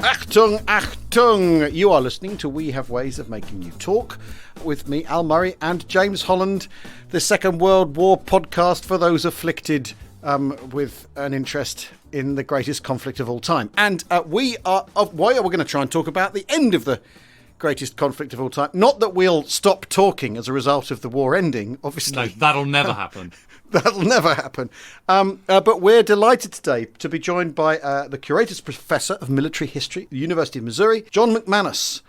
Achtung, Achtung! You are listening to We Have Ways of Making You Talk with me, Al Murray, and James Holland, the Second World War podcast for those afflicted with an interest in the greatest conflict of all time. And we are going to try and talk about the end of the greatest conflict of all time. Not that we'll stop talking as a result of the war ending, obviously. No, that'll never happen. That'll never happen. But we're delighted today to be joined by the Curatus Professor of Military History at the University of Missouri, John McManus.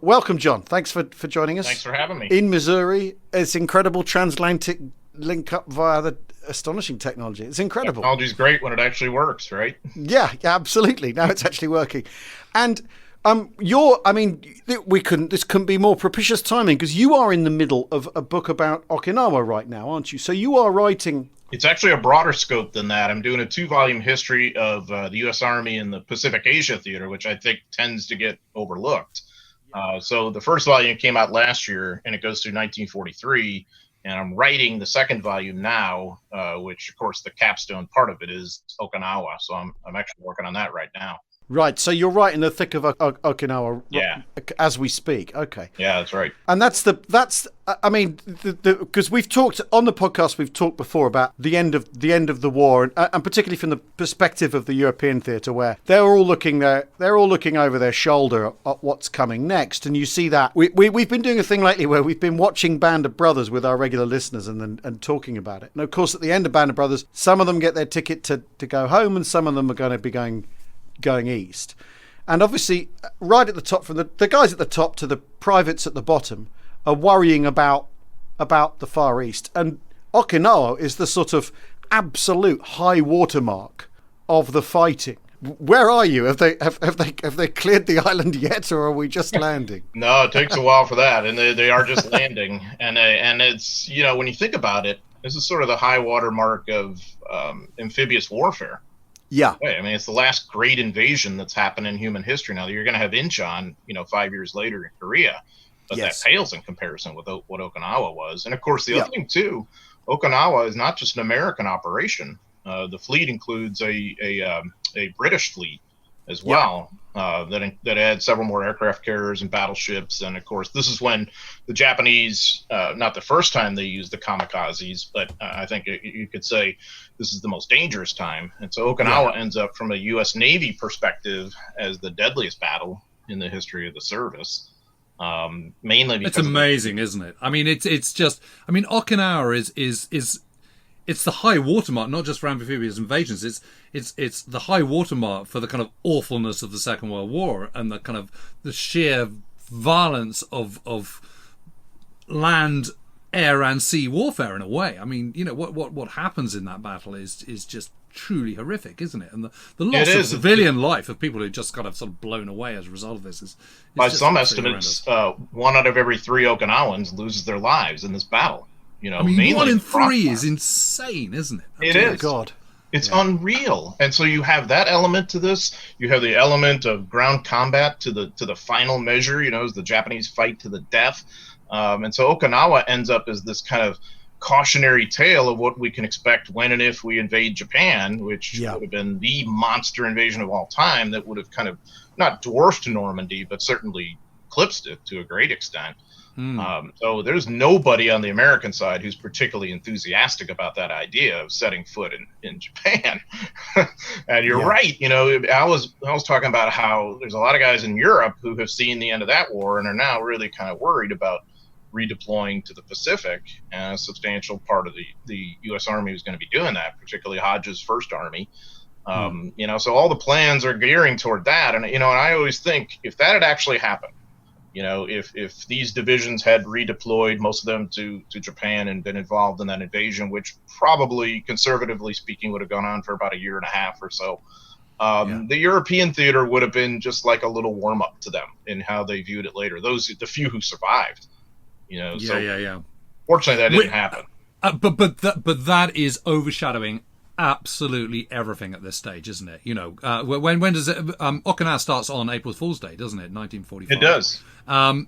Welcome, John. Thanks for joining us. Thanks for having me. In Missouri, it's incredible transatlantic link up via the astonishing technology. It's incredible. Technology's great when it actually works, right? Yeah, absolutely. Now it's actually working. And this couldn't be more propitious timing because you are in the middle of a book about Okinawa right now, aren't you? So you are writing. It's actually a broader scope than that. I'm doing a 2-volume history of the U.S. Army in the Pacific Asia theater, which I think tends to get overlooked. So the first volume came out last year, and it goes through 1943. And I'm writing the second volume now, which, of course, the capstone part of it is Okinawa. So I'm actually working on that right now. Right, so you're right in the thick of Okinawa as we speak. Okay. Yeah, that's right. And because we've talked on the podcast, we've talked before about the end of the war, and particularly from the perspective of the European theatre, where they're all looking over their shoulder at what's coming next. And you see that we've been doing a thing lately where we've been watching Band of Brothers with our regular listeners and talking about it. And of course, at the end of Band of Brothers, some of them get their ticket to go home, and some of them are going to be going east. And obviously, right at the top, from the guys at the top to the privates at the bottom, are worrying about the Far East. And Okinawa is the sort of absolute high watermark of the fighting. Where are you? Have they cleared the island yet, or are we just landing? No, it takes a while for that, and they are just landing. And it's, when you think about it, this is sort of the high watermark of amphibious warfare. Yeah. I mean, it's the last great invasion that's happened in human history. Now, you're going to have Incheon, 5 years later in Korea, but that pales in comparison with what Okinawa was. And of course, the other thing too, Okinawa is not just an American operation. The fleet includes a British fleet as well, that had several more aircraft carriers and battleships. And of course, this is when the Japanese, not the first time they used the kamikazes, but I think you could say this is the most dangerous time. And so Okinawa ends up, from a U.S. Navy perspective, as the deadliest battle in the history of the service. Mainly because it's amazing, isn't it? I mean, it's just, Okinawa is it's the high watermark, not just for amphibious invasions. It's the high watermark for the kind of awfulness of the Second World War and the kind of the sheer violence of land, air, and sea warfare in a way. I mean, what happens in that battle is just truly horrific, isn't it? And the loss of civilian life of people who just kind of sort of blown away as a result of this is by some estimates, 1 out of every 3 Okinawans loses their lives in this battle. 1 in 3 is insane, isn't it? It is. God. It's unreal. And so you have that element to this. You have the element of ground combat to the final measure, as the Japanese fight to the death. And so Okinawa ends up as this kind of cautionary tale of what we can expect when and if we invade Japan, which would have been the monster invasion of all time that would have kind of not dwarfed Normandy, but certainly eclipsed it to a great extent. So there's nobody on the American side who's particularly enthusiastic about that idea of setting foot in Japan. And you're right. I was talking about how there's a lot of guys in Europe who have seen the end of that war and are now really kind of worried about redeploying to the Pacific. And a substantial part of the U.S. Army was going to be doing that, particularly Hodge's First Army. So all the plans are gearing toward that. And, and I always think if that had actually happened, if these divisions had redeployed, most of them to Japan, and been involved in that invasion, which probably, conservatively speaking, would have gone on for about a year and a half or so, the European theater would have been just like a little warm-up to them in how they viewed it later. The few who survived, Fortunately, that didn't happen. But that is overshadowing absolutely everything at this stage, isn't it? When does it? Okinawa starts on April Fool's Day, doesn't it? 1945. It does. So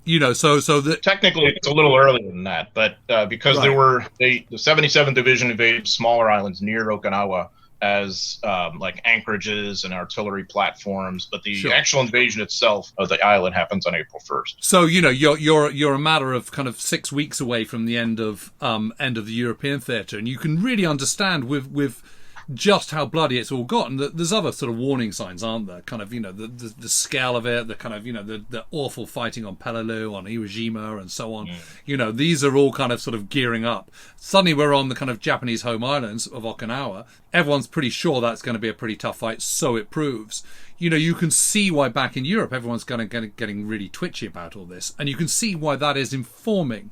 technically it's a little earlier than that, but because the 77th Division invaded smaller islands near Okinawa as like anchorages and artillery platforms, but the Sure. actual invasion itself of the island happens on April 1st. So you're a matter of kind of 6 weeks away from the end of the European theatre, and you can really understand with just how bloody it's all got. And there's other sort of warning signs, aren't there? Kind of the scale of it, the kind of the awful fighting on Peleliu, on Iwo and so on. These are all kind of sort of gearing up. Suddenly we're on the kind of Japanese home islands of Okinawa. Everyone's pretty sure that's going to be a pretty tough fight, so it proves. You can see why back in Europe everyone's getting really twitchy about all this, and you can see why that is informing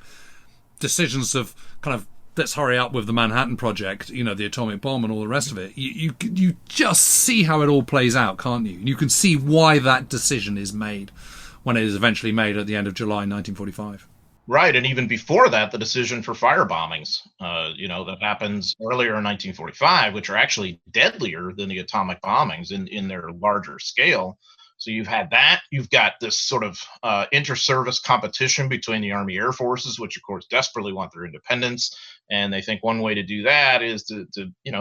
decisions of kind of, let's hurry up with the Manhattan Project, the atomic bomb and all the rest of it. You just see how it all plays out, can't you? You can see why that decision is made when it is eventually made at the end of July 1945. Right, and even before that, the decision for fire bombings, that happens earlier in 1945, which are actually deadlier than the atomic bombings in their larger scale. So you've had that. You've got this sort of inter-service competition between the Army Air Forces, which of course desperately want their independence, and they think one way to do that is to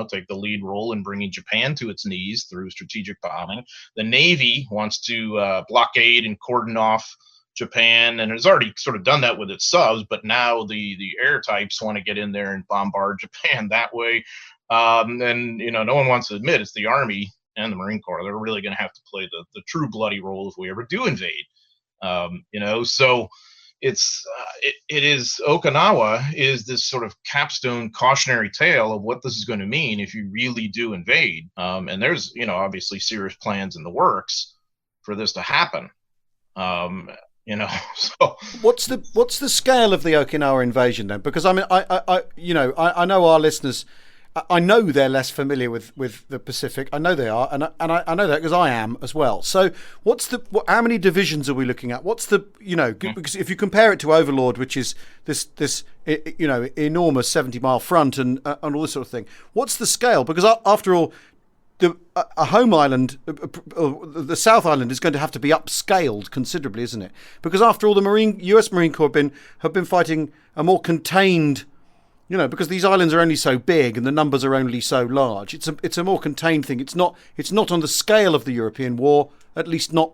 take the lead role in bringing Japan to its knees through strategic bombing. The Navy wants to blockade and cordon off Japan, and has already sort of done that with its subs, but now the air types want to get in there and bombard Japan that way. And no one wants to admit it's the Army and the Marine Corps. They're really going to have to play the true bloody role if we ever do invade. So it is Okinawa is this sort of capstone cautionary tale of what this is going to mean if you really do invade. And there's obviously serious plans in the works for this to happen. So what's the scale of the Okinawa invasion then? Because I mean, I know our listeners. I know they're less familiar with the Pacific. I know they are, and I know that because I am as well. So, how many divisions are we looking at? What's the because if you compare it to Overlord, which is this enormous 70-mile front and all this sort of thing, what's the scale? Because after all, a home island, the South Island, is going to have to be upscaled considerably, isn't it? Because after all, the U.S. Marine Corps have been fighting a more contained. Because these islands are only so big and the numbers are only so large, it's a more contained thing. It's not on the scale of the European war, at least not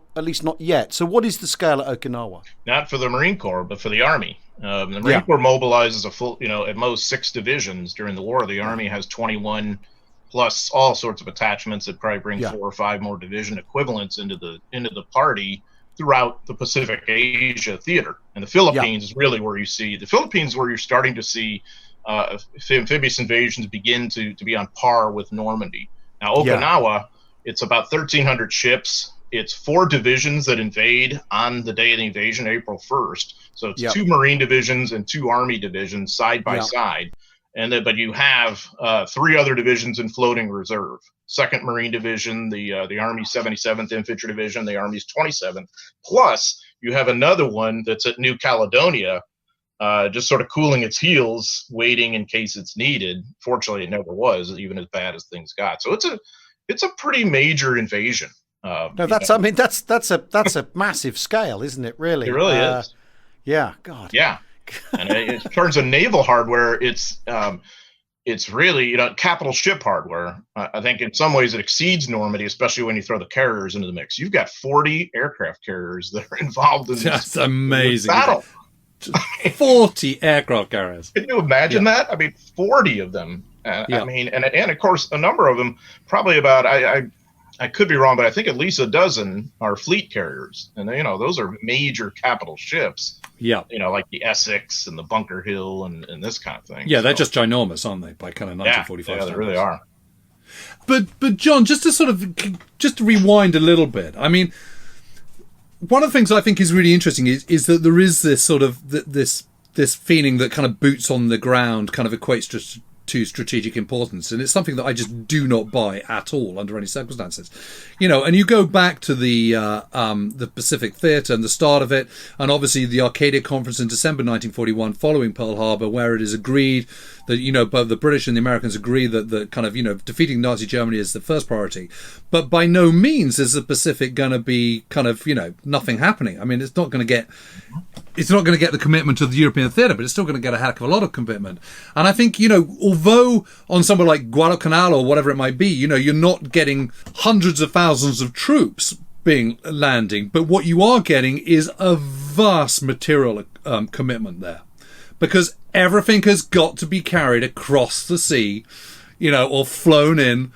yet. So what is the scale at Okinawa? Not for the Marine Corps, but for the Army. The Marine Corps mobilizes a full, at most 6 divisions during the war. The Army has 21 plus all sorts of attachments that probably bring 4 or 5 more division equivalents into the party throughout the Pacific Asia theater. And the Philippines is really where you're starting to see amphibious invasions begin to be on par with Normandy. Now, Okinawa, it's about 1,300 ships. It's 4 divisions that invade on the day of the invasion, April 1st. So it's 2 Marine divisions and 2 Army divisions side by side. But you have 3 other divisions in floating reserve. 2nd Marine Division, the Army's 77th Infantry Division, the Army's 27th. Plus, you have another one that's at New Caledonia, just sort of cooling its heels, waiting in case it's needed. Fortunately, it never was, even as bad as things got. So it's a pretty major invasion. That's a massive scale, isn't it? Really, it really is. Yeah, God. Yeah, and in terms of naval hardware, it's really capital ship hardware. I think in some ways it exceeds Normandy, especially when you throw the carriers into the mix. You've got 40 aircraft carriers that are involved in this amazing battle. 40 aircraft carriers. Can you imagine that? I mean, 40 of them. I mean, and of course, a number of them, probably about, I could be wrong, but I think at least a dozen are fleet carriers. And, those are major capital ships. Yeah. Like the Essex and the Bunker Hill and this kind of thing. Yeah, they're just ginormous, aren't they, by kind of 1945 Yeah, they really are. But John, just to rewind a little bit, I mean, one of the things I think is really interesting is that there is this sort of this feeling that kind of boots on the ground kind of equates to strategic importance, and it's something that I just do not buy at all under any circumstances. And you go back to the Pacific Theatre and the start of it, and obviously the Arcadia Conference in December 1941 following Pearl Harbor, where it is agreed that both the British and the Americans agree that the kind of defeating Nazi Germany is the first priority, but by no means is the Pacific going to be kind of nothing happening. I mean, it's not going to get the commitment of the European theatre, but it's still going to get a heck of a lot of commitment. And I think although on somewhere like Guadalcanal or whatever it might be, you're not getting hundreds of thousands of troops landing, but what you are getting is a vast material commitment there, because everything has got to be carried across the sea, or flown in,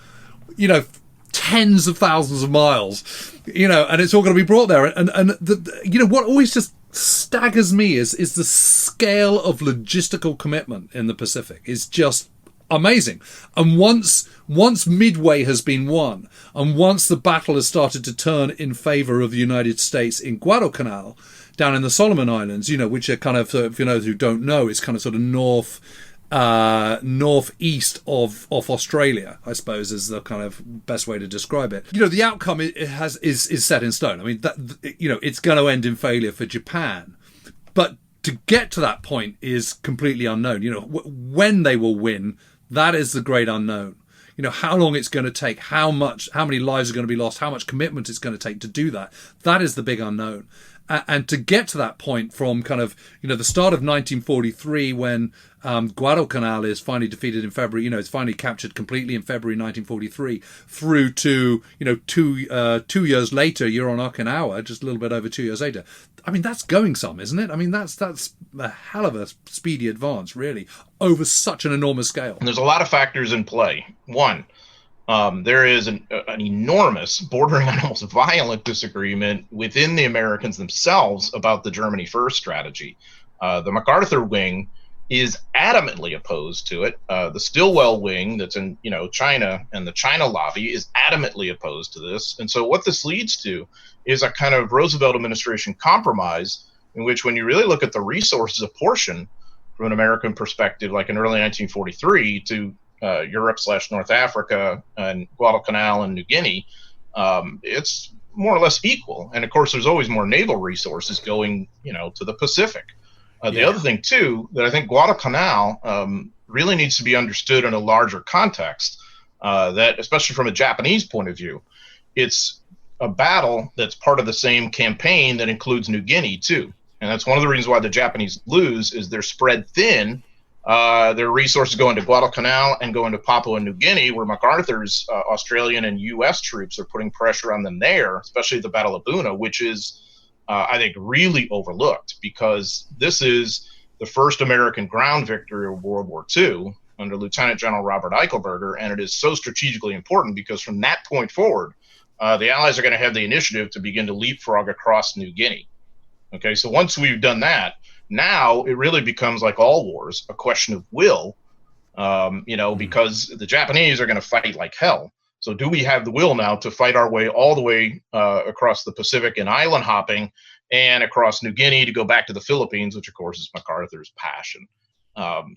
tens of thousands of miles, and it's all going to be brought there. And what always just staggers me is the scale of logistical commitment in the Pacific is just amazing. And once Midway has been won, and once the battle has started to turn in favor of the United States in Guadalcanal, down in the Solomon Islands, which are kind of, if those who don't know, it's kind of sort of northeast of Australia, I suppose, is the kind of best way to describe it. The outcome is set in stone. I mean, it's going to end in failure for Japan, but to get to that point is completely unknown. When they will win, that is the great unknown. How long it's going to take, how many lives are going to be lost, how much commitment it's going to take to do that. That is the big unknown. And to get to that point from kind of, the start of 1943, when Guadalcanal is finally defeated in February, it's finally captured completely in February 1943, through to, 2 years later, you're on Okinawa, just a little bit over 2 years later. I mean, that's going some, isn't it? I mean, that's a hell of a speedy advance, really, over such an enormous scale. And there's a lot of factors in play. One, there is an enormous, bordering on almost violent disagreement within the Americans themselves about the Germany First strategy. The MacArthur wing is adamantly opposed to it. The Stilwell wing that's in China, and the China lobby is adamantly opposed to this. And so what this leads to is a kind of Roosevelt administration compromise in which, when you really look at the resources apportioned from an American perspective, like in early 1943 to Europe/North Africa and Guadalcanal and New Guinea, it's more or less equal. And of course, there's always more naval resources going, to the Pacific. The other thing too, that I think Guadalcanal really needs to be understood in a larger context, that especially from a Japanese point of view, it's a battle that's part of the same campaign that includes New Guinea too. And that's one of the reasons why the Japanese lose, is they're spread thin. Their resources go into Guadalcanal and go into Papua New Guinea, where MacArthur's Australian and U.S. troops are putting pressure on them there, especially the Battle of Buna, which is, I think, really overlooked, because this is the first American ground victory of World War II under Lieutenant General Robert Eichelberger, and it is so strategically important because from that point forward, the Allies are going to have the initiative to begin to leapfrog across New Guinea. Okay, so once we've done that, now it really becomes, like all wars, a question of will, because the Japanese are going to fight like hell. So do we have the will now to fight our way all the way across the Pacific and island hopping, and across New Guinea to go back to the Philippines, which of course is MacArthur's passion.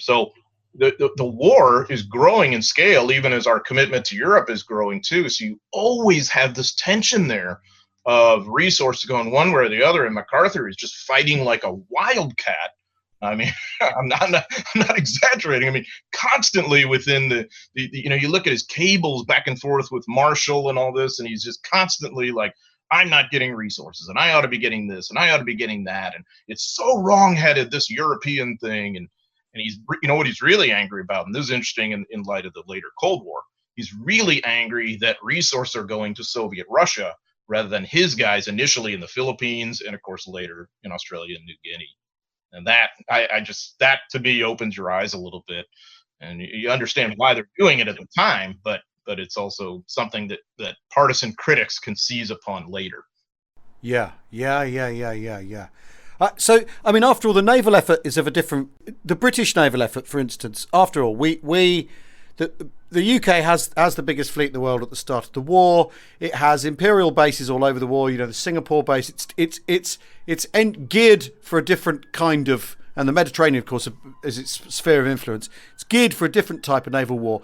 So the war is growing in scale, even as our commitment to Europe is growing too. So you always have this tension there of resources going one way or the other, and MacArthur is just fighting like a wildcat. I mean, I'm not exaggerating. I mean, constantly within the you look at his cables back and forth with Marshall and all this, and he's just constantly like, I'm not getting resources, and I ought to be getting this, and I ought to be getting that, and it's so wrong-headed, this European thing, and he's, what he's really angry about, and this is interesting in light of the later Cold War, he's really angry that resources are going to Soviet Russia rather than his guys initially in the Philippines, and of course later in Australia and New Guinea. And that, that to me opens your eyes a little bit, and you understand why they're doing it at the time, but it's also something that partisan critics can seize upon later. Yeah. So, I mean, after all, the naval effort is of a different. The British naval effort, for instance, after all, the UK has the biggest fleet in the world at the start of the war. It has imperial bases all over the war. The Singapore base. It's geared for a different kind of, and the Mediterranean, of course, is its sphere of influence. It's geared for a different type of naval war.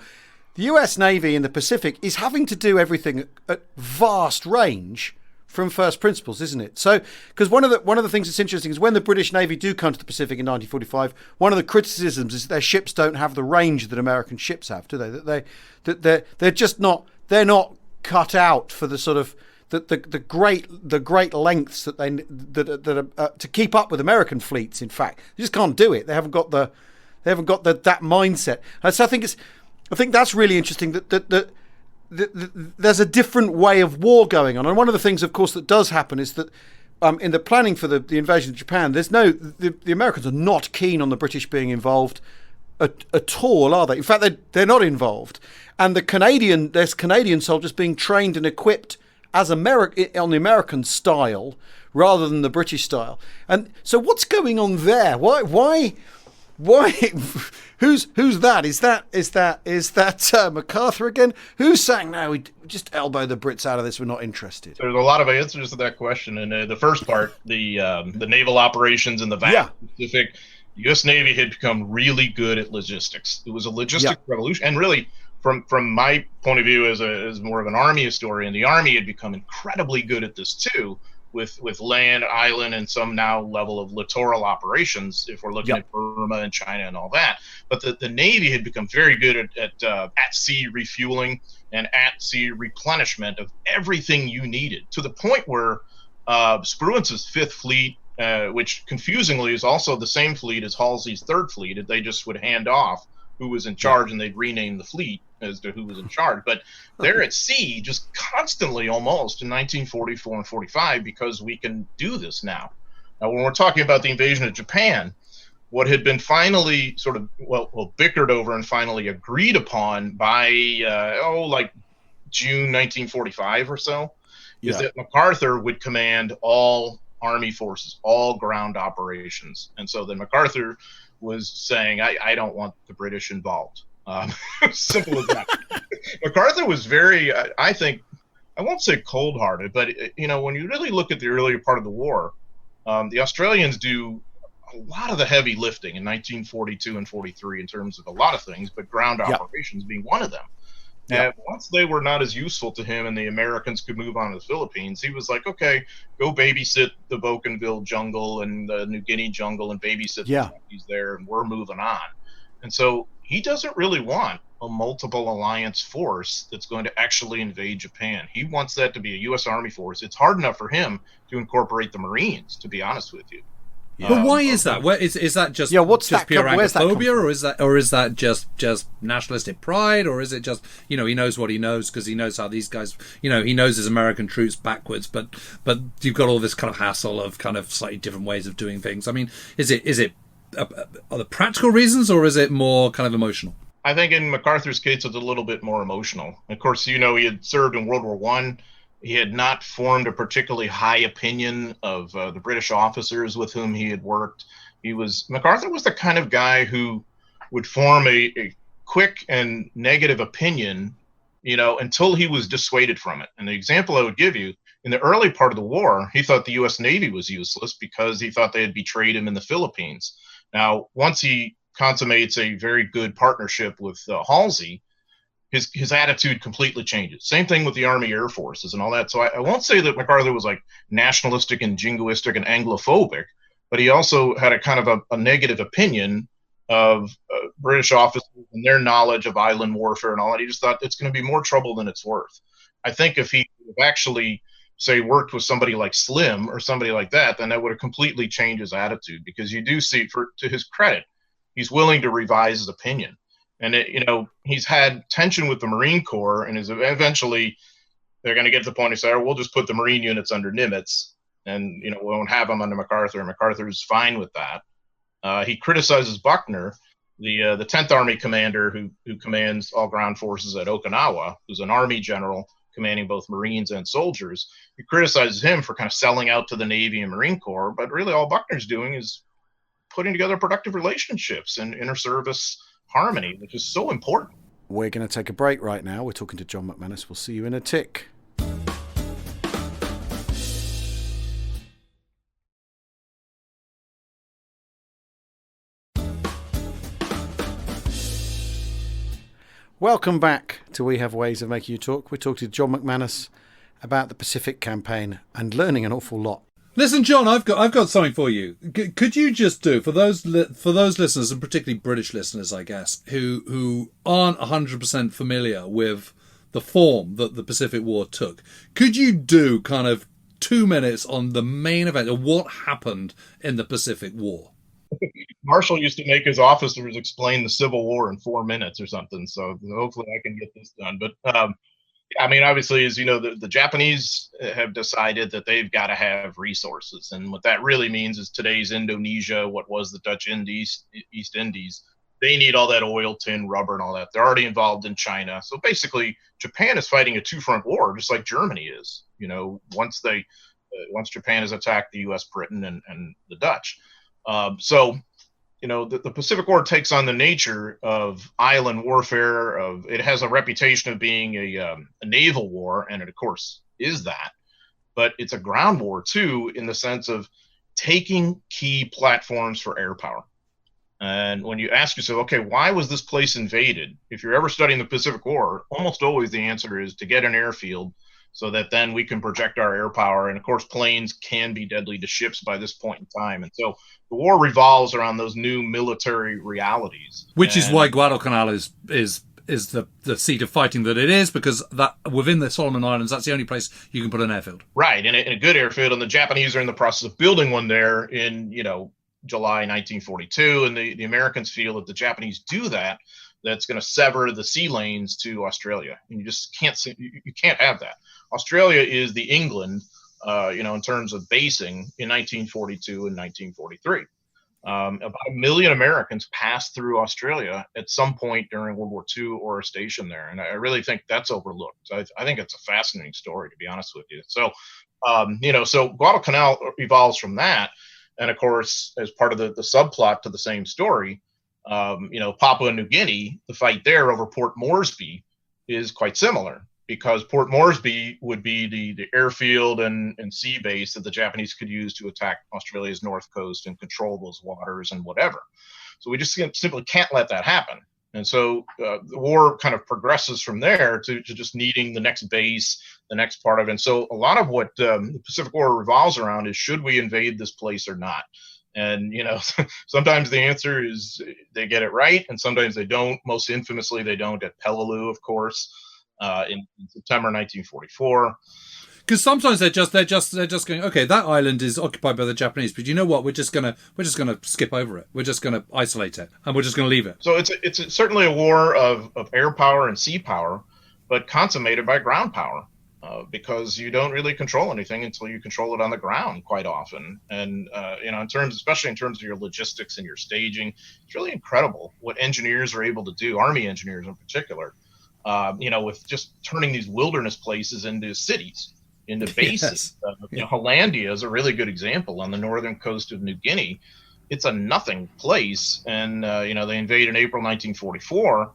The US Navy in the Pacific is having to do everything at vast range from first principles, isn't it? So, because one of the things that's interesting is when the British Navy do come to the Pacific in 1945, one of the criticisms is that their ships don't have the range that American ships have, do they? That they're just not cut out for the sort of the great lengths that are to keep up with American fleets. In fact, they just can't do it. They haven't got that mindset. And so I think that's really interesting. That there's a different way of war going on. And one of the things, of course, that does happen is that in the planning for the invasion of Japan, the Americans are not keen on the British being involved at all, are they? In fact, they're not involved. And there's Canadian soldiers being trained and equipped as on the American style rather than the British style. And so what's going on there? Why who's that? Is that MacArthur again? Who's saying, no, we just elbow the Brits out of this, we're not interested? There's a lot of answers to that question. And the first part, the naval operations in the vast Pacific, the U.S. Navy had become really good at logistics. It was a logistic revolution. And really, from my point of view as more of an Army historian, the Army had become incredibly good at this too, with land, island, and some now level of littoral operations, if we're looking at Burma and China and all that. But the Navy had become very good at sea refueling and at sea replenishment of everything you needed, to the point where Spruance's Fifth Fleet, which confusingly is also the same fleet as Halsey's Third Fleet, they just would hand off who was in charge and they'd rename the fleet as to who was in charge. But they're at sea just constantly almost in 1944 and 45 because we can do this now. Now, when we're talking about the invasion of Japan, what had been finally sort of, bickered over and finally agreed upon by, June 1945 or so, is that MacArthur would command all Army forces, all ground operations. And so then MacArthur was saying, I don't want the British involved. Simple as that. MacArthur was very, I think, I won't say cold-hearted, but, when you really look at the earlier part of the war, the Australians do a lot of the heavy lifting in 1942 and 43 in terms of a lot of things, but ground operations being one of them. And once they were not as useful to him and the Americans could move on to the Philippines, he was like, okay, go babysit the Bougainville jungle and the New Guinea jungle and babysit the Japanese there, and we're moving on. And so he doesn't really want a multiple alliance force that's going to actually invade Japan. He wants that to be a U.S. Army force. It's hard enough for him to incorporate the Marines, to be honest with you. But why is that? Is that just just pure Anglophobia, or is that just nationalistic pride, or is it just he knows what he knows because he knows how these guys he knows his American troops backwards, but you've got all this kind of hassle of kind of slightly different ways of doing things. I mean, is it are the practical reasons, or is it more kind of emotional? I think in MacArthur's case, it's a little bit more emotional. Of course, he had served in World War I. He had not formed a particularly high opinion of the British officers with whom he had worked. MacArthur was the kind of guy who would form a quick and negative opinion, until he was dissuaded from it. And the example I would give you, in the early part of the war, he thought the U.S. Navy was useless because he thought they had betrayed him in the Philippines. Now, once he consummates a very good partnership with Halsey, his attitude completely changes. Same thing with the Army Air Forces and all that. So I won't say that MacArthur was like nationalistic and jingoistic and Anglophobic, but he also had a kind of a negative opinion of British officers and their knowledge of island warfare and all that. He just thought it's going to be more trouble than it's worth. I think if he actually, say, worked with somebody like Slim or somebody like that, then that would have completely changed his attitude, because you do see, to his credit, he's willing to revise his opinion. And, he's had tension with the Marine Corps, and is eventually they're going to get to the point of saying, we'll just put the Marine units under Nimitz, and, we won't have them under MacArthur. And MacArthur's fine with that. He criticizes Buckner, the 10th Army commander who commands all ground forces at Okinawa, who's an Army general commanding both Marines and soldiers. He criticizes him for kind of selling out to the Navy and Marine Corps, but really all Buckner's doing is putting together productive relationships and inter-service harmony, which is so important. We're going to take a break right now. We're talking to John McManus. We'll see you in a tick. Welcome back to We Have Ways of Making You Talk. We're talking to John McManus, about the Pacific campaign and learning an awful lot. Listen, John, I've got something for you. Could you just do for those listeners, and particularly British listeners, I guess, who aren't 100% familiar with the form that the Pacific War took, could you do kind of 2 minutes on the main event of what happened in the Pacific War? Marshall used to make his officers explain the Civil War in 4 minutes or something, so hopefully I can get this done. But I mean, obviously, as you know, the Japanese have decided that they've got to have resources. And what that really means is today's Indonesia, what was the Dutch East Indies, they need all that oil, tin, rubber, and all that. They're already involved in China. So basically, Japan is fighting a two-front war, just like Germany is. You know, once Japan has attacked the U.S., Britain, and the Dutch. So you know, the Pacific War takes on the nature of island warfare. It has a reputation of being a naval war, and it, of course, is that. But it's a ground war, too, in the sense of taking key platforms for air power. And when you ask yourself, okay, why was this place invaded? If you're ever studying the Pacific War, almost always the answer is to get an airfield so that then we can project our air power. And, of course, planes can be deadly to ships by this point in time. And so the war revolves around those new military realities. Which is why Guadalcanal is the seat of fighting that it is, because that within the Solomon Islands, that's the only place you can put an airfield. Right, and a good airfield. And the Japanese are in the process of building one there in, July 1942. And the Americans feel that the Japanese do that, that's going to sever the sea lanes to Australia. And you just can't have that. Australia is the England, in terms of basing in 1942 and 1943. About 1 million Americans passed through Australia at some point during World War II or are stationed there. And I really think that's overlooked. I think it's a fascinating story, to be honest with you. So, so Guadalcanal evolves from that. And of course, as part of the subplot to the same story, Papua New Guinea, the fight there over Port Moresby is quite similar, because Port Moresby would be the airfield and sea base that the Japanese could use to attack Australia's north coast and control those waters and whatever. So we just simply can't let that happen. And so the war kind of progresses from there to just needing the next base, the next part of it. And so a lot of what the Pacific War revolves around is, should we invade this place or not? And, sometimes the answer is they get it right, and sometimes they don't. Most infamously, they don't at Peleliu, of course. In September 1944, because sometimes they're just going, okay, that island is occupied by the Japanese, but you know what? We're just gonna skip over it. We're just gonna isolate it, and we're just gonna leave it. So it's certainly a war of air power and sea power, but consummated by ground power, because you don't really control anything until you control it on the ground quite often. And especially in terms of your logistics and your staging, it's really incredible what engineers are able to do. Army engineers in particular. With just turning these wilderness places into cities, into bases. Yes. Hollandia is a really good example on the northern coast of New Guinea. It's a nothing place. And, they invade in April 1944.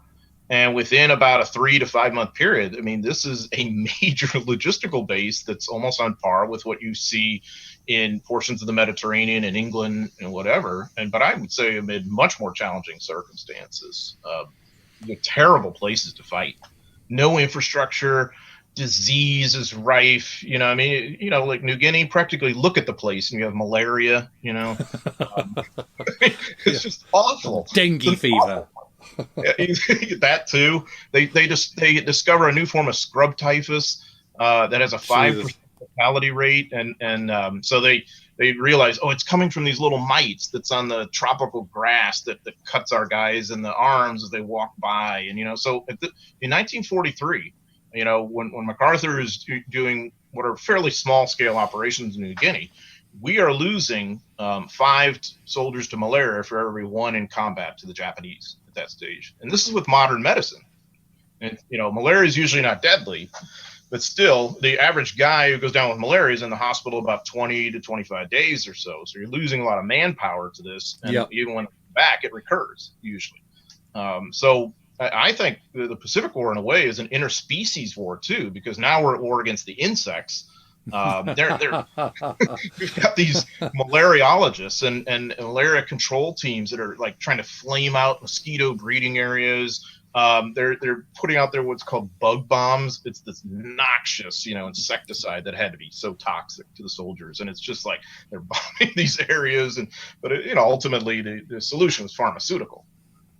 And within about a 3 to 5 month period, I mean, this is a major logistical base that's almost on par with what you see in portions of the Mediterranean and England and whatever. But I would say amid much more challenging circumstances. They're terrible places to fight. No infrastructure, disease is rife. Like New Guinea, practically look at the place and you have malaria. It's just awful. Dengue fever. That too. They discover a new form of scrub typhus that has a 5% mortality rate, and so they realize, it's coming from these little mites that's on the tropical grass that cuts our guys in the arms as they walk by. And, so in 1943, when MacArthur is doing what are fairly small scale operations in New Guinea, we are losing 5 soldiers to malaria for every 1 in combat to the Japanese at that stage. And this is with modern medicine. And, malaria is usually not deadly, but still, the average guy who goes down with malaria is in the hospital about 20 to 25 days or so. So you're losing a lot of manpower to this. And even when it's back, it recurs usually. So I think the Pacific War, in a way, is an interspecies war, too, because now we're at war against the insects They're We've got these malariologists and malaria control teams that are like trying to flame out mosquito breeding areas. They're putting out there what's called bug bombs. It's this noxious, insecticide that had to be so toxic to the soldiers, and it's just like they're bombing these areas. But ultimately the solution was pharmaceutical.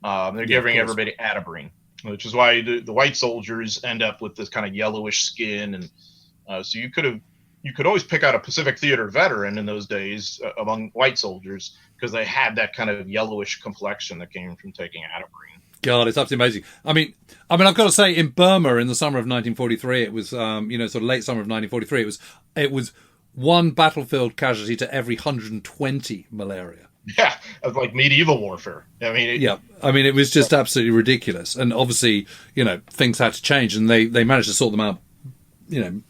They're giving everybody Atabrine, which is why the white soldiers end up with this kind of yellowish skin, and so you could always pick out a Pacific Theater veteran in those days among white soldiers because they had that kind of yellowish complexion that came from taking Atabrine. God, it's absolutely amazing. I mean, I've got to say, in Burma in the summer of 1943, it was, sort of late summer of 1943, it was one battlefield casualty to every 120 malaria. Yeah, like medieval warfare. It was just absolutely ridiculous. And obviously, things had to change, and they managed to sort them out,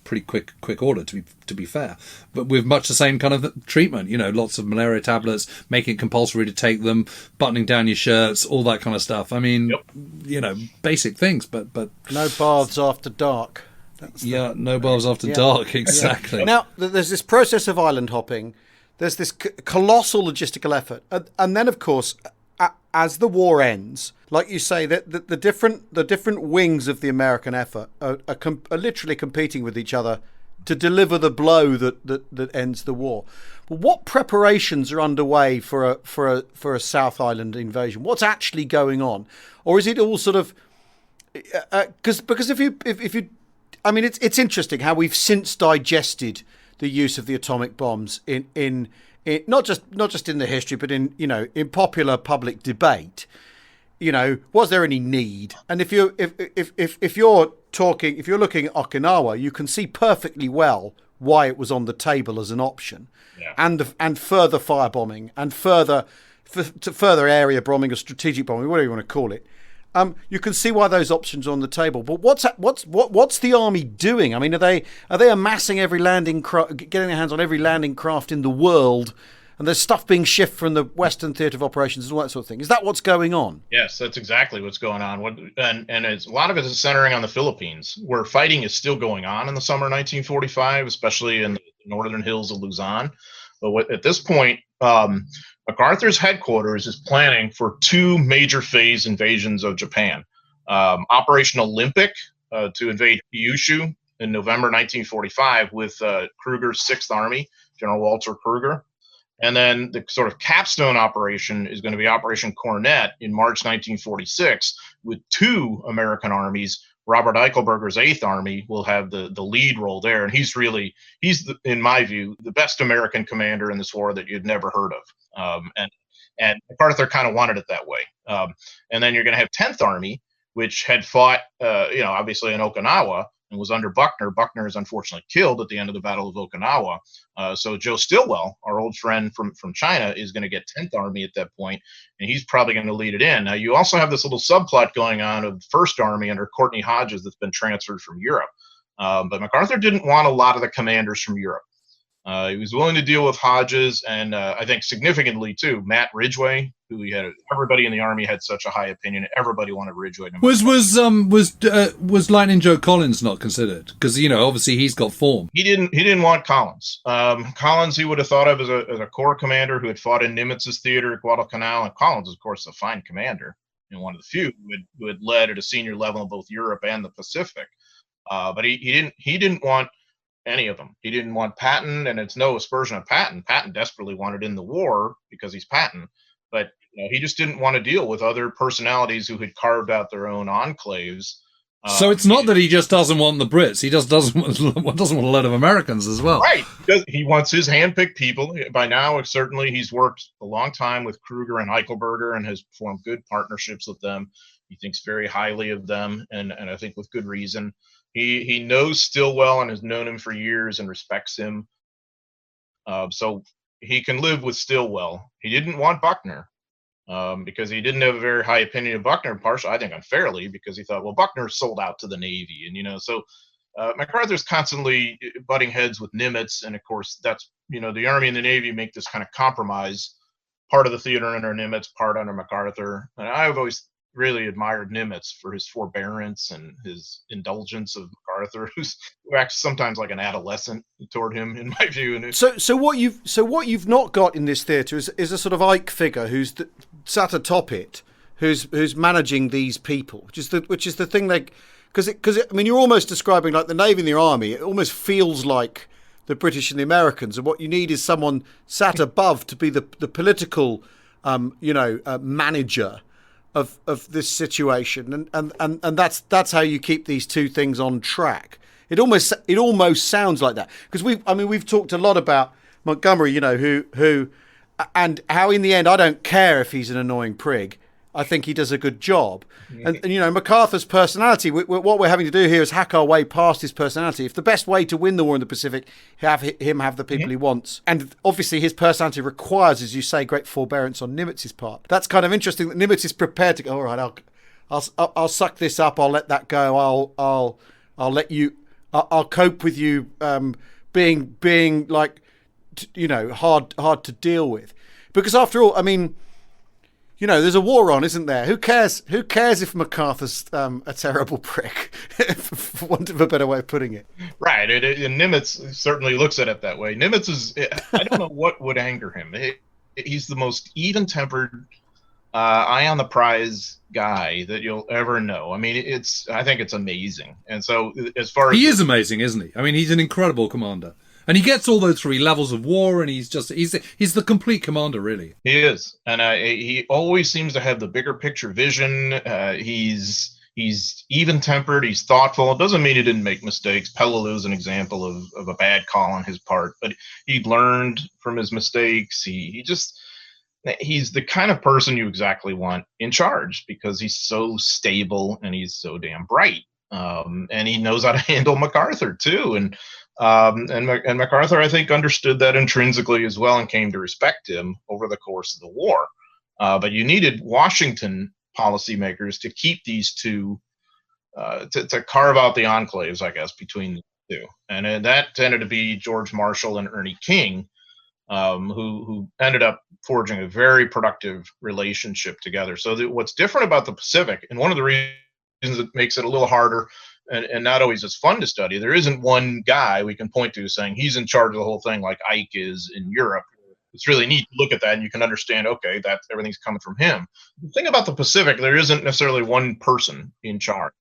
pretty quick order, to be fair, but with much the same kind of treatment, lots of malaria tablets, making it compulsory to take them, buttoning down your shirts, all that kind of stuff. I mean, basic things, but no baths after dark. No baths after dark, exactly. Yeah. Now, there's this process of island hopping. There's this colossal logistical effort, and then, of course, as the war ends, like you say, that the different wings of the American effort are literally competing with each other to deliver the blow that ends the war. But what preparations are underway for a South Island invasion? What's actually going on, or is it all sort of because if you it's interesting how we've since digested the use of the atomic bombs in not just in the history, but in popular public debate. Was there any need? And if you're looking at Okinawa, you can see perfectly well why it was on the table as an option, and further firebombing and further area bombing or strategic bombing, whatever you want to call it. You can see why those options are on the table. But what's the army doing? I mean, are they amassing every getting their hands on every landing craft in the world, and there's stuff being shipped from the Western Theatre of Operations and all that sort of thing? Is that what's going on? Yes, that's exactly what's going on. And a lot of it is centering on the Philippines, where fighting is still going on in the summer of 1945, especially in the northern hills of Luzon. But at this point, MacArthur's headquarters is planning for two major phase invasions of Japan. Operation Olympic to invade Kyushu in November 1945 with Kruger's 6th Army, General Walter Kruger. And then the sort of capstone operation is going to be Operation Cornet in March 1946 with two American armies. Robert Eichelberger's 8th Army will have the lead role there. And he's in my view, the best American commander in this war that you'd never heard of. And MacArthur kind of wanted it that way. And then you're going to have 10th Army, which had fought, obviously in Okinawa and was under Buckner. Buckner is unfortunately killed at the end of the Battle of Okinawa. So Joe Stilwell, our old friend from China, is going to get 10th Army at that point, and he's probably going to lead it in. Now, you also have this little subplot going on of 1st Army under Courtney Hodges that's been transferred from Europe. But MacArthur didn't want a lot of the commanders from Europe. He was willing to deal with Hodges, and I think significantly too, Matt Ridgway, who everybody in the army had such a high opinion. Everybody wanted Ridgway. Was Lightning Joe Collins not considered? Because obviously he's got form. He didn't want Collins. Collins he would have thought of as a corps commander who had fought in Nimitz's theater at Guadalcanal, and Collins, of course, a fine commander and one of the few who had led at a senior level in both Europe and the Pacific. But he didn't want any of them. He didn't want Patton, and it's no aspersion of Patton. Patton desperately wanted in the war because he's Patton, but he just didn't want to deal with other personalities who had carved out their own enclaves. So it's not that he just doesn't want the Brits; he just doesn't want a lot of Americans as well. Right? He wants his handpicked people. By now, certainly, he's worked a long time with Kruger and Eichelberger and has formed good partnerships with them. He thinks very highly of them, and I think with good reason. He knows Stilwell and has known him for years and respects him. So he can live with Stilwell. He didn't want Buckner because he didn't have a very high opinion of Buckner, partially, I think, unfairly, because he thought, well, Buckner sold out to the Navy. And, so MacArthur's constantly butting heads with Nimitz. And, of course, that's, the Army and the Navy make this kind of compromise, part of the theater under Nimitz, part under MacArthur. And I've always really admired Nimitz for his forbearance and his indulgence of MacArthur, who acts sometimes like an adolescent toward him, in my view. And so what you've not got in this theatre is a sort of Ike figure who's sat atop it, who's managing these people, which is the thing they, because I mean, you're almost describing like the Navy and the Army. It almost feels like the British and the Americans, and what you need is someone sat above to be the political, manager of this situation, and that's how you keep these two things on track. It almost sounds like that, because we've talked a lot about Montgomery, who and how in the end I don't care if he's an annoying prig. I think he does a good job. And MacArthur's personality, what we're having to do here is hack our way past his personality. If the best way to win the war in the Pacific, have the people he wants. And obviously his personality requires, as you say, great forbearance on Nimitz's part. That's kind of interesting that Nimitz is prepared to go, all right, I'll suck this up, I'll let that go, I'll let you, I'll cope with you being like, hard to deal with. Because after all, I mean, there's a war on, isn't there? Who cares? Who cares if MacArthur's a terrible prick, for want of a better way of putting it? Right, and Nimitz certainly looks at it that way. Nimitz is, I don't know what would anger him. He's the most even-tempered, eye on the prize guy that you'll ever know. I mean, I think it's amazing. And so, as far as he is amazing, isn't he? I mean, he's an incredible commander. And he gets all those 3 levels of war, and he's the complete commander, really. He is, and he always seems to have the bigger picture vision. He's even tempered. He's thoughtful. It doesn't mean he didn't make mistakes. Peleliu is an example of a bad call on his part, but he learned from his mistakes. He's the kind of person you exactly want in charge, because he's so stable and he's so damn bright. And he knows how to handle MacArthur too, and MacArthur, I think, understood that intrinsically as well and came to respect him over the course of the war. But you needed Washington policymakers to keep these two, to carve out the enclaves, I guess, between the two. And that tended to be George Marshall and Ernie King, who ended up forging a very productive relationship together. So what's different about the Pacific, and one of the reasons that makes it a little harder and not always as fun to study, there isn't one guy we can point to saying he's in charge of the whole thing like Ike is in Europe. It's really neat to look at that, and you can understand, okay, that everything's coming from him. The thing about the Pacific, there isn't necessarily one person in charge.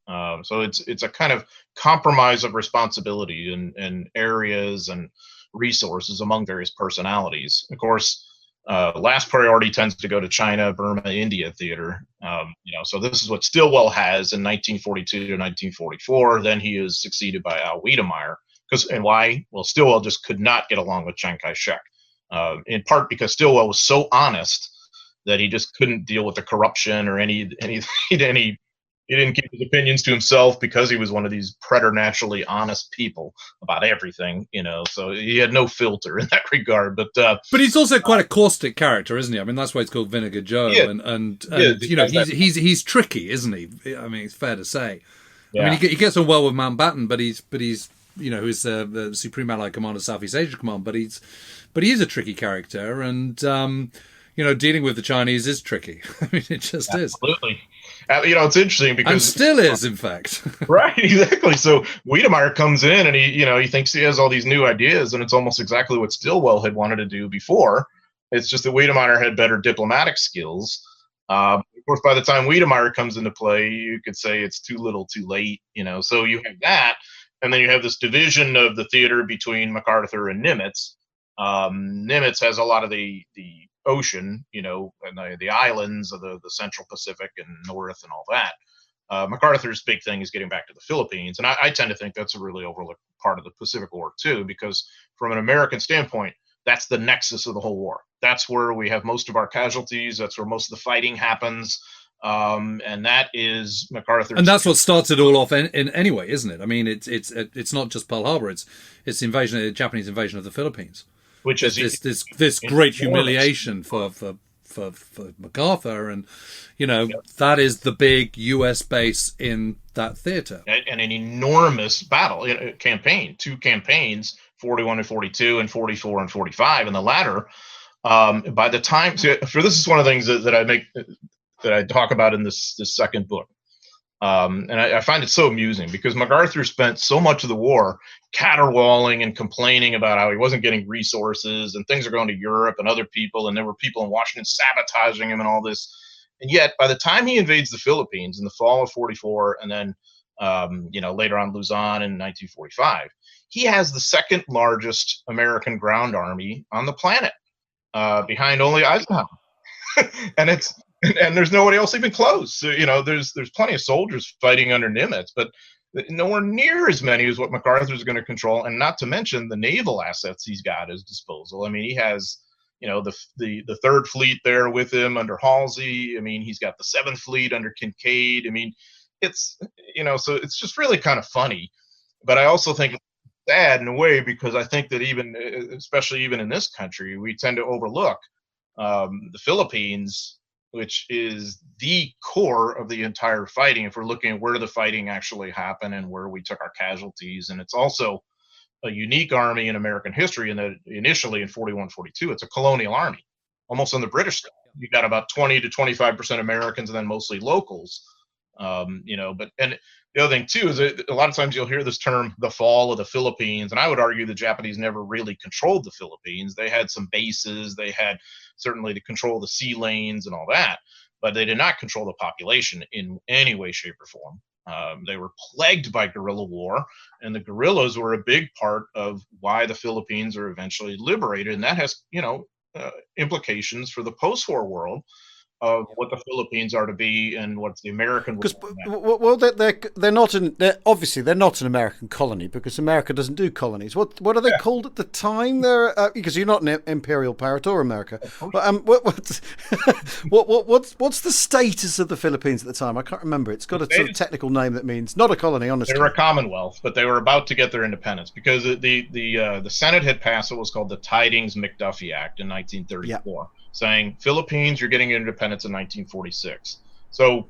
So it's a kind of compromise of responsibility and areas and resources among various personalities. Of course, last priority tends to go to China, Burma, India theater. So this is what Stilwell has in 1942 to 1944. Then he is succeeded by Al Wiedemeyer. And why? Well, Stilwell just could not get along with Chiang Kai-shek, in part because Stilwell was so honest that he just couldn't deal with the corruption or any he didn't keep his opinions to himself, because he was one of these preternaturally honest people about everything, so he had no filter in that regard. But he's also quite a caustic character, isn't he? I mean, that's why he's called Vinegar Joe. Yeah. And Yeah, he's tricky, isn't he? I mean, it's fair to say. Yeah. I mean, he gets on well with Mountbatten, but he's who's the Supreme Allied Commander of Southeast Asia Command, but he is a tricky character, and dealing with the Chinese is tricky. I mean, it just is. Absolutely. It's interesting because... And still is, in fact. Right, exactly. So Wiedemeyer comes in and he thinks he has all these new ideas, and it's almost exactly what Stilwell had wanted to do before. It's just that Wiedemeyer had better diplomatic skills. Of course, by the time Wiedemeyer comes into play, you could say it's too little too late, So you have that, and then you have this division of the theater between MacArthur and Nimitz. Nimitz has a lot of the ocean, and the islands of the Central Pacific and North and all that. MacArthur's big thing is getting back to the Philippines, and I tend to think that's a really overlooked part of the Pacific War too, because from an American standpoint, that's the nexus of the whole war. That's where we have most of our casualties. That's where most of the fighting happens, and that is MacArthur's. And that's what starts it all off in anyway, isn't it? I mean, it's not just Pearl Harbor; it's the Japanese invasion of the Philippines. Which is this great humiliation for MacArthur, and that is the big U.S. base in that theater, and an enormous battle campaign, 2 campaigns, 41 and 42, and 44 and 45, and the latter. By the time, this is one of the things that I make that I talk about in this second book. And I find it so amusing because MacArthur spent so much of the war caterwauling and complaining about how he wasn't getting resources and things are going to Europe and other people, and there were people in Washington sabotaging him and all this. And yet, by the time he invades the Philippines in the fall of 44, and then later on Luzon in 1945, he has the second largest American ground army on the planet, behind only Eisenhower. and there's nobody else even close. So, there's plenty of soldiers fighting under Nimitz, but nowhere near as many as what MacArthur is going to control, and not to mention the naval assets he's got at his disposal. I mean, he has the Third Fleet there with him under Halsey. I mean, he's got the Seventh Fleet under Kincaid. I mean, it's so it's just really kind of funny, but I also think it's sad in a way because I think that especially even in this country, we tend to overlook the Philippines, which is the core of the entire fighting. If we're looking at where the fighting actually happened and where we took our casualties, and it's also a unique army in American history in that initially in 41, 42, it's a colonial army, almost on the British style. You got about 20 to 25% Americans and then mostly locals. And the other thing too is that a lot of times you'll hear this term, the fall of the Philippines, and I would argue the Japanese never really controlled the Philippines. They had some bases, they had certainly to control the sea lanes and all that, but they did not control the population in any way, shape, or form. They were plagued by guerrilla war, and the guerrillas were a big part of why the Philippines are eventually liberated, and that has implications for the post-war world of what the Philippines are to be and what the American. Because they're not an American colony because America doesn't do colonies. What are they called at the time? They're because you're not an imperial power at all, America. But, what's the status of the Philippines at the time? I can't remember. It's got a sort of technical name that means not a colony. Honestly, they were a commonwealth, but they were about to get their independence because the Senate had passed what was called the Tidings-McDuffie Act in 1934. Saying, Philippines, you're getting independence in 1946. So,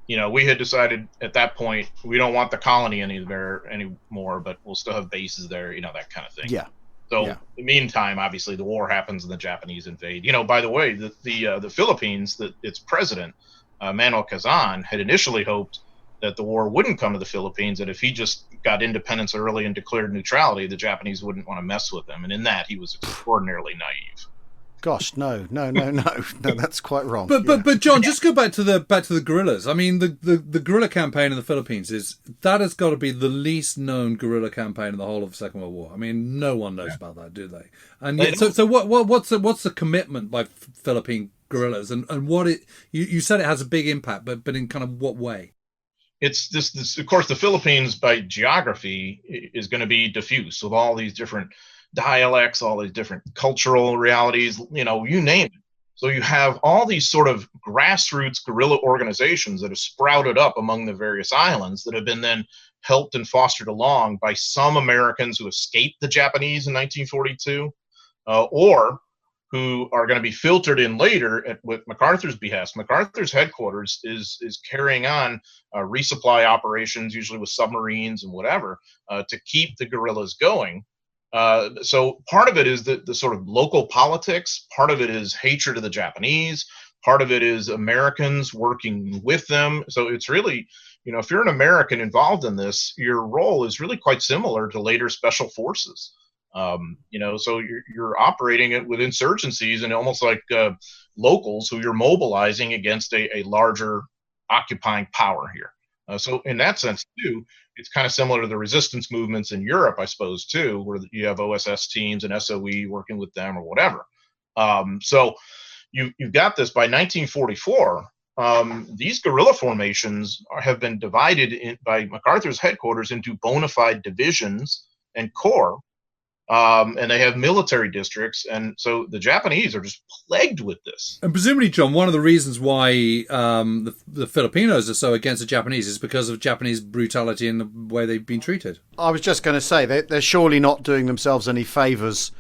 we had decided at that point, we don't want the colony anymore, but we'll still have bases there, that kind of thing. Yeah. So, in the meantime, obviously, the war happens and the Japanese invade. By the way, the Philippines, its president, Manuel Quezon, had initially hoped that the war wouldn't come to the Philippines, and if he just got independence early and declared neutrality, the Japanese wouldn't want to mess with him. And in that, he was extraordinarily naive. Gosh, no, that's quite wrong. But John, just go back to the guerrillas. I mean, the guerrilla campaign in the Philippines has got to be the least known guerrilla campaign in the whole of the Second World War. I mean, no one knows about that, do they? And yet, so what's the commitment by Philippine guerrillas, and what you said it has a big impact, but in kind of what way? It's this of course the Philippines by geography is going to be diffuse with all these different dialects, all these different cultural realities, you name it. So you have all these sort of grassroots guerrilla organizations that have sprouted up among the various islands that have been then helped and fostered along by some Americans who escaped the Japanese in 1942, or who are going to be filtered in later with MacArthur's behest. MacArthur's headquarters is carrying on resupply operations, usually with submarines and whatever, to keep the guerrillas going. So part of it is the sort of local politics. Part of it is hatred of the Japanese. Part of it is Americans working with them. So it's really, if you're an American involved in this, your role is really quite similar to later special forces. So you're operating it with insurgencies and almost like locals who you're mobilizing against a larger occupying power here. So in that sense, too, it's kind of similar to the resistance movements in Europe, I suppose, too, where you have OSS teams and SOE working with them or whatever. So you've got this by 1944. These guerrilla formations have been divided by MacArthur's headquarters into bona fide divisions and corps. And they have military districts, and so the Japanese are just plagued with this. And presumably, John, one of the reasons why the Filipinos are so against the Japanese is because of Japanese brutality and the way they've been treated. I was just going to say they're surely not doing themselves any favours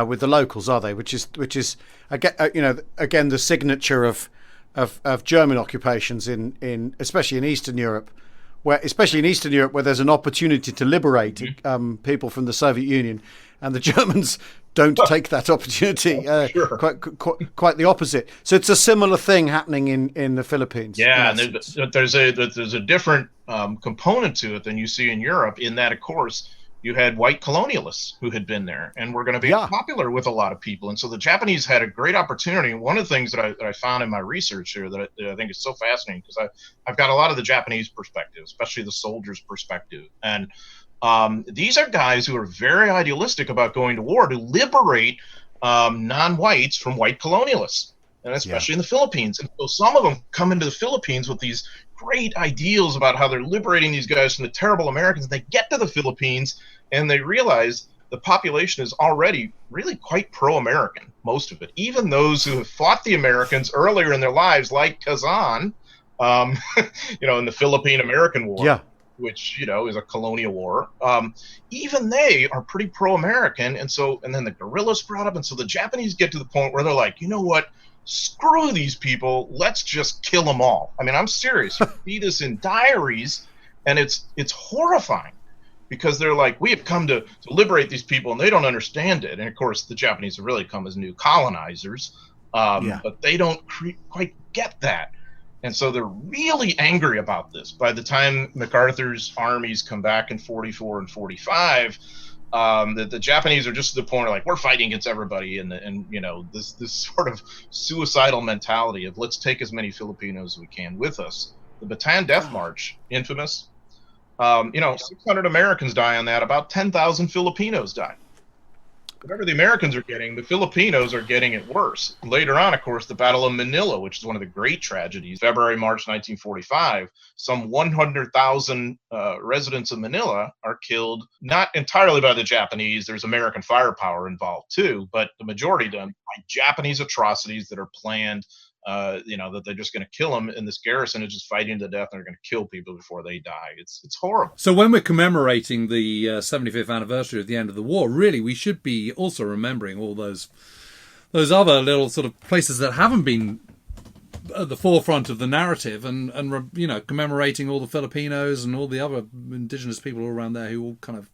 with the locals, are they? Which is again the signature of German occupations in especially in Eastern Europe, where, especially in Eastern Europe, where there's an opportunity to liberate people from the Soviet Union, and the Germans don't take that opportunity. Sure. Quite the opposite. So it's a similar thing happening in the Philippines. Yeah, and there's a different component to it than you see in Europe. In that, of course, you had white colonialists who had been there and were going to be popular with a lot of people. And so the Japanese had a great opportunity. And one of the things that I found in my research here that I think is so fascinating, because I've got a lot of the Japanese perspective, especially the soldiers' perspective. And these are guys who are very idealistic about going to war to liberate non-whites from white colonialists, and especially in the Philippines. And so some of them come into the Philippines with these great ideals about how they're liberating these guys from the terrible Americans. They get to the Philippines and they realize the population is already really quite pro-American, most of it. Even those who have fought the Americans earlier in their lives, like Kazan, in the Philippine-American War, which, is a colonial war. Even they are pretty pro-American. And then the guerrillas brought up. And so the Japanese get to the point where they're like, you know what? Screw these people. Let's just kill them all. I mean, I'm serious. You read this in diaries, and it's horrifying, because they're like, we have come to liberate these people, and they don't understand it. And of course, the Japanese have really come as new colonizers, but they don't quite get that. And so they're really angry about this. By the time MacArthur's armies come back in 44 and 45, the Japanese are just to the point of like, we're fighting against everybody, and this sort of suicidal mentality of let's take as many Filipinos as we can with us. The Bataan Death March, infamous. 600 Americans die on that. About 10,000 Filipinos die. Whatever the Americans are getting, the Filipinos are getting it worse. Later on, of course, the Battle of Manila, which is one of the great tragedies, February, March 1945, some 100,000 residents of Manila are killed, not entirely by the Japanese. There's American firepower involved too, but the majority done by Japanese atrocities that are planned, that they're just going to kill them, and this garrison is just fighting to death, and they're going to kill people before they die. It's horrible. So when we're commemorating the 75th anniversary of the end of the war, really, we should be also remembering all those other little sort of places that haven't been at the forefront of the narrative, and commemorating all the Filipinos and all the other indigenous people all around there who all kind of,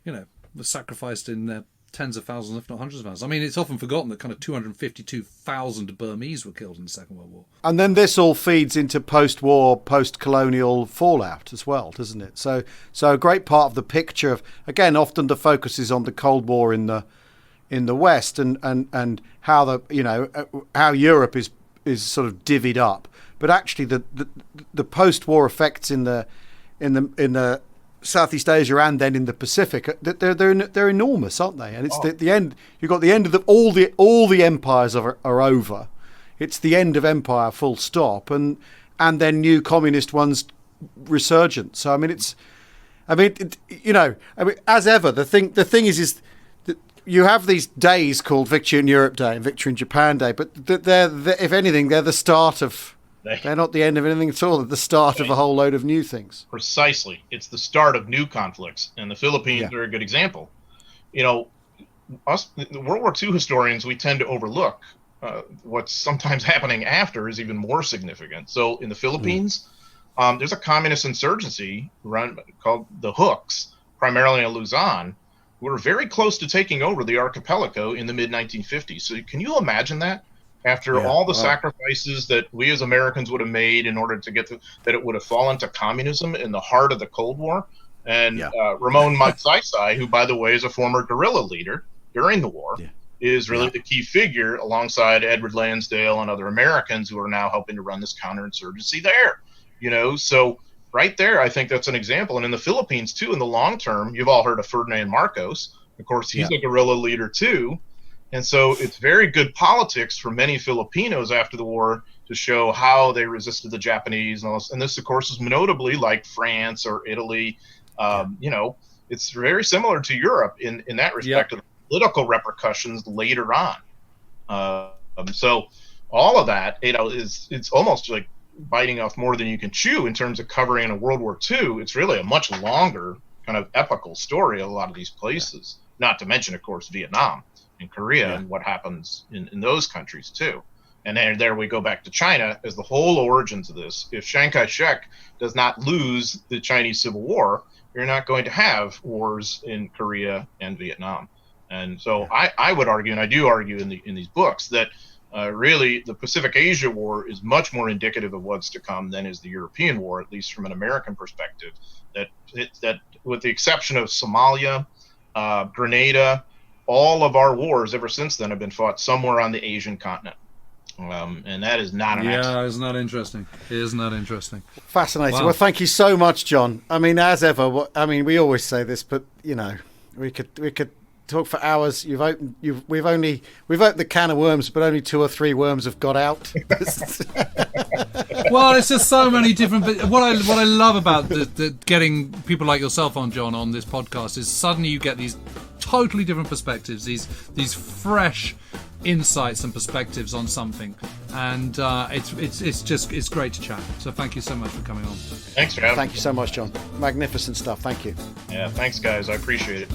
were sacrificed in their tens of thousands, if not hundreds of thousands. I mean, it's often forgotten that kind of 252,000 Burmese were killed in the Second World War. And then this all feeds into post-war, post-colonial fallout as well, doesn't it? So a great part of the picture of, again, often the focus is on the Cold War in the West, and how how Europe is sort of divvied up, but actually the post-war effects in the Southeast Asia and then in the Pacific, they're enormous, aren't they? And it's the end. You've got the end of all the empires are over. It's the end of empire, full stop, and then new communist ones resurgent. So as ever, the thing is that you have these days called Victory in Europe Day and Victory in Japan Day, but they're if anything, they're the start of. They're not the end of anything at all. They're the start of a whole load of new things. Precisely. It's the start of new conflicts. And the Philippines are a good example. Us, the World War II historians, we tend to overlook what's sometimes happening after is even more significant. So in the Philippines, there's a communist insurgency called the Hooks, primarily in Luzon, who were very close to taking over the archipelago in the mid-1950s. So can you imagine that? After all the sacrifices that we as Americans would have made in order to get that it would have fallen to communism in the heart of the Cold War. And Ramon Magsaysay, who, by the way, is a former guerrilla leader during the war, is really the key figure alongside Edward Lansdale and other Americans who are now helping to run this counterinsurgency there. So right there, I think that's an example. And in the Philippines, too, in the long term, you've all heard of Ferdinand Marcos. Of course, he's a guerrilla leader, too. And so it's very good politics for many Filipinos after the war to show how they resisted the Japanese and all this. And this, of course, is notably like France or Italy. It's very similar to Europe in that respect of the political repercussions later on. So all of that, it's almost like biting off more than you can chew in terms of covering a World War II. It's really a much longer kind of epical story of a lot of these places, not to mention, of course, Vietnam and Korea and what happens in those countries too. And there we go back to China as the whole origins of this. If Chiang Kai-shek does not lose the Chinese Civil War, you're not going to have wars in Korea and Vietnam. And so I would argue, and I do argue in these books, that really the Pacific Asia War is much more indicative of what's to come than is the European War, at least from an American perspective. That with the exception of Somalia, Grenada, all of our wars ever since then have been fought somewhere on the Asian continent. And that is not an accident. Yeah, isn't that interesting? Isn't that interesting? Fascinating. Wow. Well, thank you so much, John. I mean, as ever, we always say this, but you know, we could talk for hours. We've opened the can of worms, but only 2 or 3 worms have got out. Well, it's just so many different. But what I love about the getting people like yourself on, John, on this podcast is suddenly you get these totally different perspectives, these fresh insights and perspectives on something, and it's great to chat. So thank you so much for coming on. Thanks for having me. Thank you so much, John. Magnificent stuff. Thank you. Yeah, thanks, guys. I appreciate it.